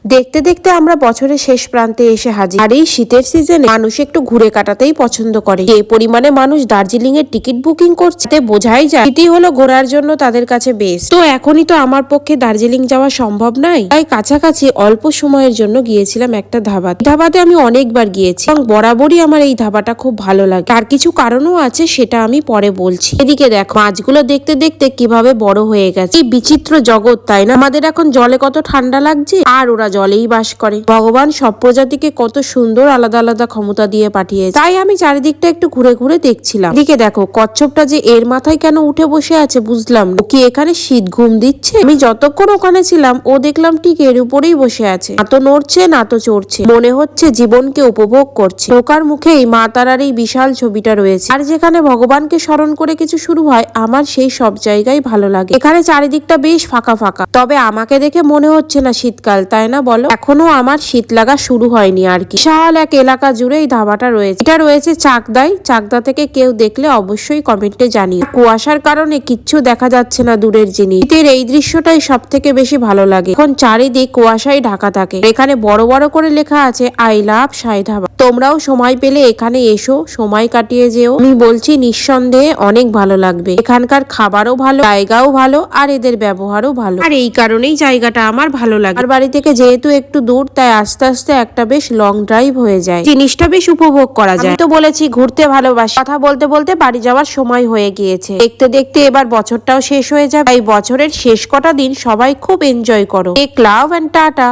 দেখতে দেখতে আমরা বছরের শেষ প্রান্তে এসে হাজির। আর এই শীতের সিজনে মানুষ একটু ঘুরে কাটাতেই পছন্দ করে। যে পরিমাণে মানুষ দার্জিলিং এর টিকিট বুকিং করছে তাতে বোঝাই যায় শীতই হলো ঘোরার জন্য তাদের কাছে বেস্ট। তো এখনই তো আমার পক্ষে দার্জিলিং যাওয়া সম্ভব নয়, তাই কাছাকাছি অল্প সময়ের জন্য গিয়েছিলাম একটা ধাবাতে আমি অনেকবার গিয়েছি এবং বরাবরই আমার এই ধাবাটা খুব ভালো লাগে। তার কিছু কারণও আছে, সেটা আমি পরে বলছি। এদিকে দেখো মাছগুলো দেখতে দেখতে কিভাবে বড় হয়ে গেছে। এই বিচিত্র জগৎ, তাই না? আমাদের এখন জলে কত ঠান্ডা লাগছে আর ওরা জলেই বাস করে। ভগবান সব প্রজাতিকে কত সুন্দর আলাদা আলাদা ক্ষমতা দিয়ে পাঠিয়েছে। তাই আমি চারিদিকটা একটু ঘুরে ঘুরে দেখছিলাম। এদিকে দেখো কচ্ছপটা যে এর মাথায় কেন উঠে বসে আছে বুঝলাম না। ও কি এখানে শীত ঘুম দিচ্ছে? আমি যতক্ষণ ওখানে ছিলাম ও দেখলাম ঠিক এর উপরেই বসে আছে, না তো নড়ছে না তো চড়ছে, মনে হচ্ছে জীবনকে উপভোগ করছে। ঢোকার মুখেই মা তারার এই বিশাল ছবিটা রয়েছে। আর যেখানে ভগবানকে স্মরণ করে কিছু শুরু হয় আমার সেই সব জায়গায় ভালো লাগে। এখানে চারিদিকটা বেশ ফাঁকা ফাঁকা, তবে আমাকে দেখে মনে হচ্ছে না শীতকাল, তাই না বলো? এখনো আমার শীত লাগা শুরু হয়নি আর কি। বিশাল এক এলাকা জুড়ে এই ধাবাটা রয়েছে। এটা রয়েছে চাকদায়। চাকদা থেকে কেউ দেখলে অবশ্যই কমেন্টে জানিও। কুয়াশার কারণে কিচ্ছু দেখা যাচ্ছে না দূরের জিনিস। শীতের এই দৃশ্যটাই সব থেকে বেশি ভালো লাগে। এখন চারিদিক কুয়াশায় ঢাকা থাকে। এখানে বড় বড় করে লেখা আছে আই লাভ সাই ধাবা। তোমরাও সময় পেলে এখানে এসো, সময় কাটিয়ে যেও। আমি বলছি নিঃসন্দেহে অনেক ভালো লাগবে। এখানকার খাবারও ভালো, জায়গাও ভালো, আর এদের ব্যবহারও ভালো। আর এই কারণেই জায়গাটা আমার ভালো লাগে। আর বাড়ি থেকে যেহেতু একটু দূর, তাই আস্তে আস্তে একটা বেশ লং ড্রাইভ হয়ে যায়। জিনিসটা বেশ উপভোগ করা যায়। আমি তো বলেছি ঘুরতে ভালোবাসি। কথা বলতে বলতে বাড়ি যাওয়ার সময় হয়ে গিয়েছে। দেখতে দেখতে এবার বছরটাও শেষ হয়ে যাবে। এই বছরের শেষ কটা দিন সবাই খুব এনজয় করো। Take love and tata.